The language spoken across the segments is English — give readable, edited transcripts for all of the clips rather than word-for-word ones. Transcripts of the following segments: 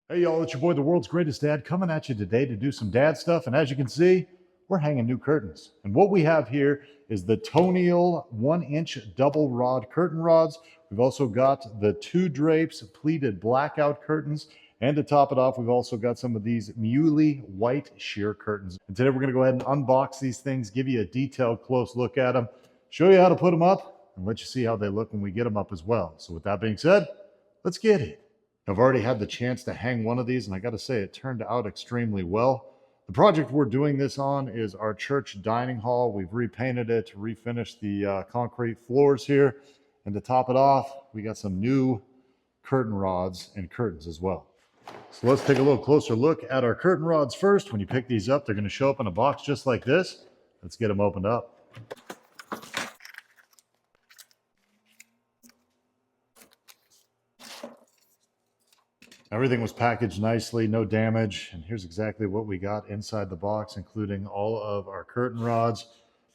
Hey y'all, it's your boy, the world's greatest dad, coming at you today to do some dad stuff. And as you can see, we're hanging new curtains. And what we have here is the Tonial 1-inch double rod curtain rods. We've also got the 2 drapes pleated blackout curtains. And to top it off, we've also got some of these muley white sheer curtains. And today we're gonna go ahead and unbox these things, give you a detailed close look at them, show you how to put them up, and let you see how they look when we get them up as well. So with that being said, let's get it. I've already had the chance to hang one of these, and I got to say it turned out extremely well. The project we're doing this on is our church dining hall. We've repainted it, refinished the concrete floors here, and to top it off, we got some new curtain rods and curtains as well. So let's take a little closer look at our curtain rods first. When you pick these up, they're going to show up in a box just like this. Let's get them opened up. Everything was packaged nicely, no damage. And here's exactly what we got inside the box, including all of our curtain rods,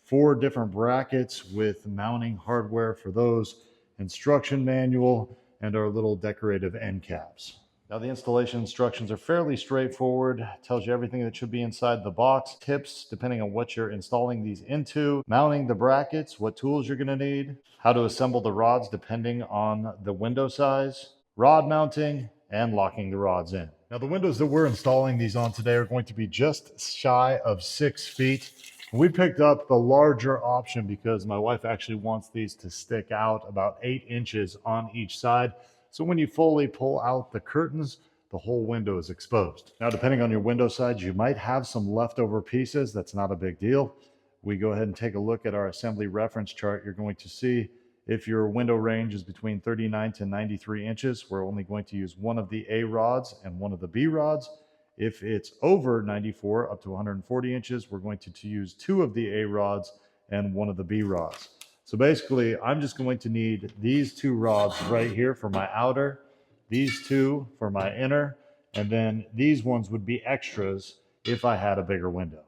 4 different brackets with mounting hardware for those, instruction manual, and our little decorative end caps. Now the installation instructions are fairly straightforward. It tells you everything that should be inside the box, tips depending on what you're installing these into, mounting the brackets, what tools you're gonna need, how to assemble the rods depending on the window size, rod mounting, and locking the rods in. Now the windows that we're installing these on today are going to be just shy of 6 feet. We picked up the larger option because my wife actually wants these to stick out about 8 inches on each side. So when you fully pull out the curtains, the whole window is exposed. Now, depending on your window size, you might have some leftover pieces. That's not a big deal. We go ahead and take a look at our assembly reference chart. You're going to see if your window range is between 39 to 93 inches, we're only going to use one of the A rods and one of the B rods. If it's over 94 up to 140 inches, we're going to use 2 of the A rods and one of the B rods. So basically, I'm just going to need these 2 rods right here for my outer, these 2 for my inner, and then these ones would be extras if I had a bigger window.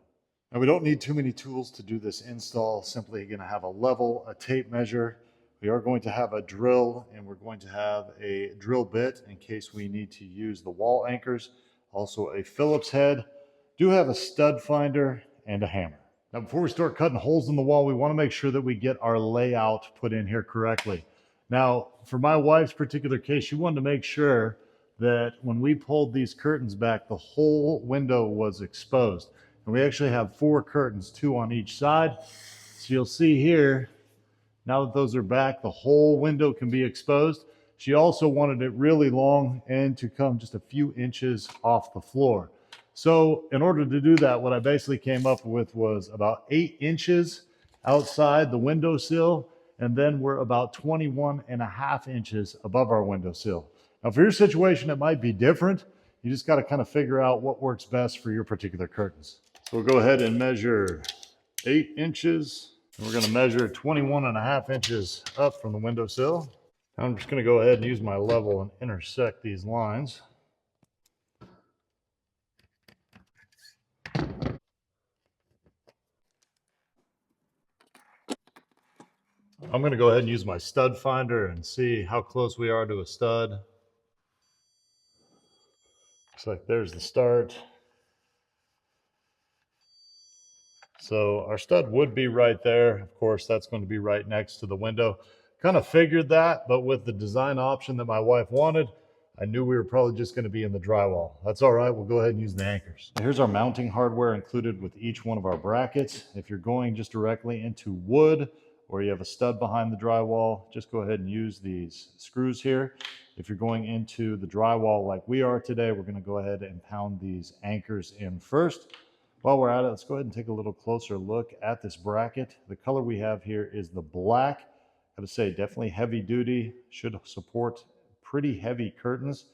Now we don't need too many tools to do this install. Simply going to have a level, a tape measure. We are going to have a drill, and we're going to have a drill bit in case we need to use the wall anchors. Also a Phillips head. Do have a stud finder and a hammer. Now before we start cutting holes in the wall, we want to make sure that we get our layout put in here correctly. Now for my wife's particular case, she wanted to make sure that when we pulled these curtains back, the whole window was exposed. And we actually have 4 curtains, 2 on each side. So you'll see here, now that those are back, the whole window can be exposed. She also wanted it really long and to come just a few inches off the floor. So in order to do that, what I basically came up with was about 8 inches outside the windowsill, and then we're about 21.5 inches above our windowsill. Now for your situation, it might be different. You just got to kind of figure out what works best for your particular curtains. So we'll go ahead and measure 8 inches. And we're going to measure 21.5 inches up from the windowsill. I'm just going to go ahead and use my level and intersect these lines. I'm going to go ahead and use my stud finder and see how close we are to a stud. Looks like there's the start. So our stud would be right there. Of course, that's going to be right next to the window. Kind of figured that, but with the design option that my wife wanted, I knew we were probably just going to be in the drywall. That's all right. We'll go ahead and use the anchors. Here's our mounting hardware included with each one of our brackets. If you're going just directly into wood or you have a stud behind the drywall, just go ahead and use these screws here. If you're going into the drywall like we are today, we're going to go ahead and pound these anchors in first. While we're at it, let's go ahead and take a little closer look at this bracket. The color we have here is the black. I gotta say, definitely heavy duty, should support pretty heavy curtains,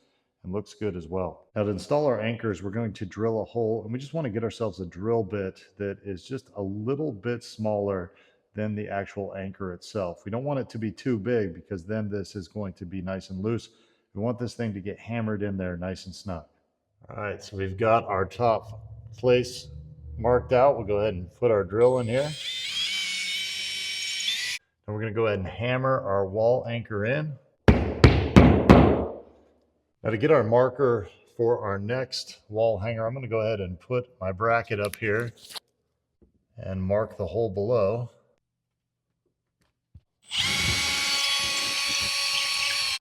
and looks good as well. Now to install our anchors, we're going to drill a hole, and we just want to get ourselves a drill bit that is just a little bit smaller than the actual anchor itself. We don't want it to be too big because then this is going to be nice and loose. We want this thing to get hammered in there nice and snug. All right, so we've got our top place marked out. We'll go ahead and put our drill in here. And we're going to go ahead and hammer our wall anchor in. Now to get our marker for our next wall hanger, I'm going to go ahead and put my bracket up here and mark the hole below.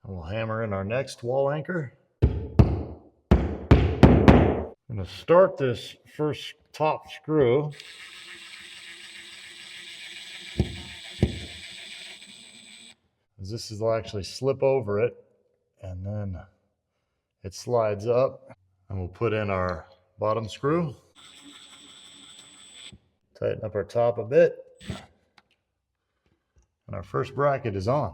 We'll hammer in our next wall anchor. I'm going to start this first top screw. This will actually slip over it, and then it slides up, and we'll put in our bottom screw. Tighten up our top a bit, and our first bracket is on.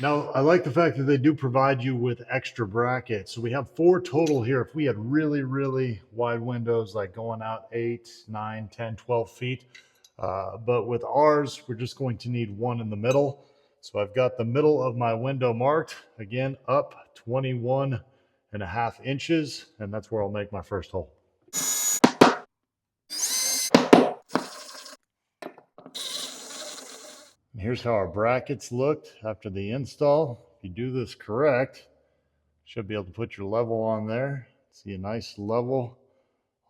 Now, I like the fact that they do provide you with extra brackets. So we have 4 total here. If we had really, really wide windows, like going out 8, 9, 10, 12 feet. But with ours, we're just going to need 1 in the middle. So I've got the middle of my window marked, again, up 21.5 inches, and that's where I'll make my first hole. And here's how our brackets looked after the install. If you do this correct, you should be able to put your level on there. See a nice level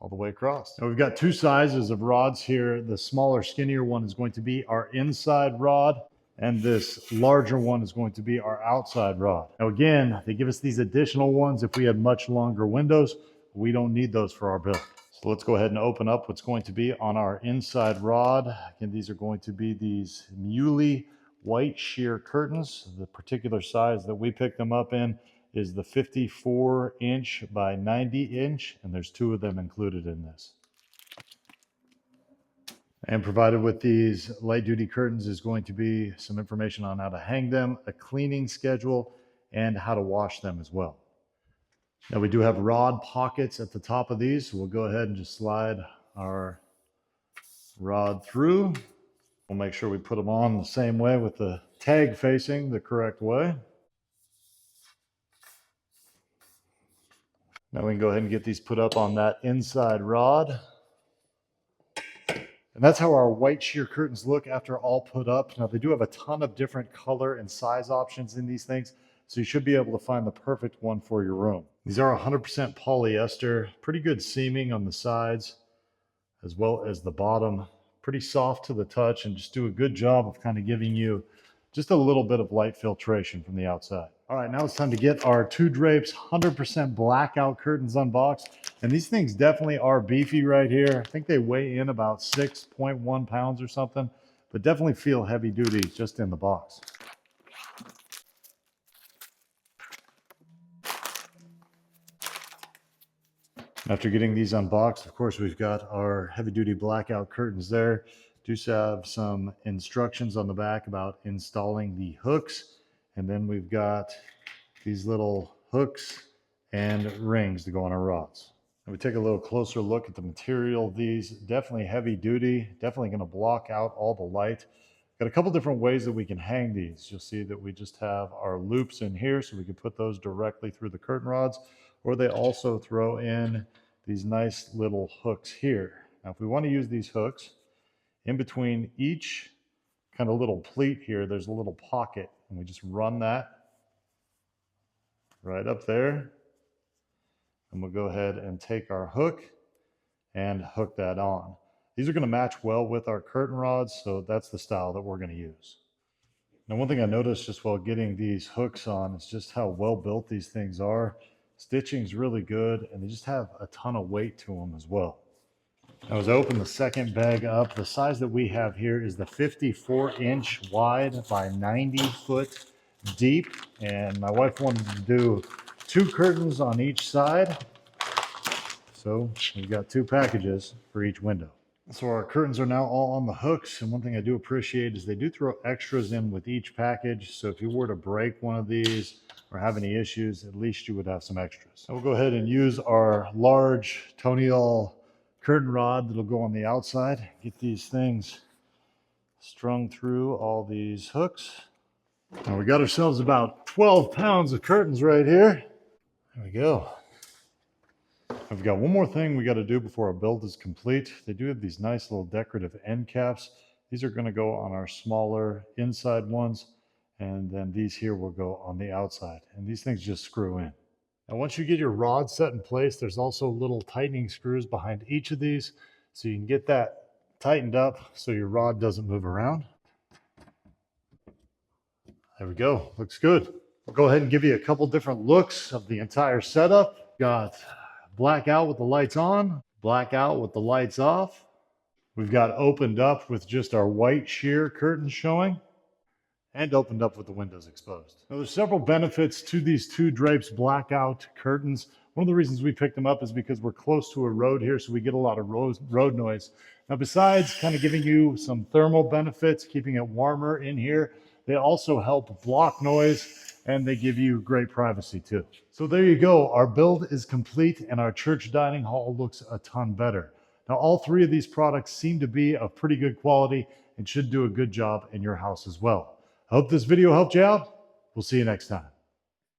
all the way across. Now we've got 2 sizes of rods here. The smaller, skinnier one is going to be our inside rod, and this larger one is going to be our outside rod. Now again, they give us these additional ones if we had much longer windows. We don't need those for our build. So let's go ahead and open up what's going to be on our inside rod. Again, these are going to be these Muley white sheer curtains. The particular size that we picked them up in is the 54 inch by 90 inch, and there's 2 of them included in this. And provided with these light duty curtains is going to be some information on how to hang them, a cleaning schedule, and how to wash them as well. Now we do have rod pockets at the top of these, so we'll go ahead and just slide our rod through. We'll make sure we put them on the same way with the tag facing the correct way. Now we can go ahead and get these put up on that inside rod. And that's how our white sheer curtains look after all put up. Now they do have a ton of different color and size options in these things, so you should be able to find the perfect one for your room. These are 100% polyester, pretty good seaming on the sides as well as the bottom. Pretty soft to the touch, and just do a good job of kind of giving you just a little bit of light filtration from the outside. All right, now it's time to get our 2 drapes 100% blackout curtains unboxed. And these things definitely are beefy right here. I think they weigh in about 6.1 pounds or something, but definitely feel heavy duty just in the box. After getting these unboxed, of course, we've got our heavy duty blackout curtains there. Do have some instructions on the back about installing the hooks. And then we've got these little hooks and rings to go on our rods. And we take a little closer look at the material of these. Definitely heavy duty, definitely going to block out all the light. Got a couple different ways that we can hang these. You'll see that we just have our loops in here, so we can put those directly through the curtain rods, or they also throw in these nice little hooks here. Now, if we want to use these hooks, in between each kind of little pleat here, there's a little pocket, and we just run that right up there. And we'll go ahead and take our hook and hook that on. These are going to match well with our curtain rods, so that's the style that we're going to use. Now, one thing I noticed just while getting these hooks on is just how well built these things are. Stitching's really good, and they just have a ton of weight to them as well. Now, as I open the second bag up, the size that we have here is the 54 inch wide by 90 foot deep, and my wife wanted to do 2 curtains on each side, so we've got 2 packages for each window. So our curtains are now all on the hooks, and one thing I do appreciate is they do throw extras in with each package, so if you were to break one of these or have any issues, at least you would have some extras. So we'll go ahead and use our large Tony-all curtain rod that'll go on the outside. Get these things strung through all these hooks. Now we got ourselves about 12 pounds of curtains right here. There we go. I've got one more thing we got to do before our build is complete. They do have these nice little decorative end caps. These are going to go on our smaller inside ones, and then these here will go on the outside. And these things just screw in. Now, once you get your rod set in place, there's also little tightening screws behind each of these, so you can get that tightened up so your rod doesn't move around. There we go. Looks good. I'll go ahead and give you a couple different looks of the entire setup. Got blackout with the lights on, blackout with the lights off. We've got opened up with just our white sheer curtains showing, and opened up with the windows exposed. Now, there's several benefits to these two drapes blackout curtains. One of the reasons we picked them up is because we're close to a road here, so we get a lot of road noise. Now, besides kind of giving you some thermal benefits, keeping it warmer in here, they also help block noise, and they give you great privacy too. So there you go. Our build is complete, and our church dining hall looks a ton better. Now, all three of these products seem to be of pretty good quality and should do a good job in your house as well. I hope this video helped you out. We'll see you next time.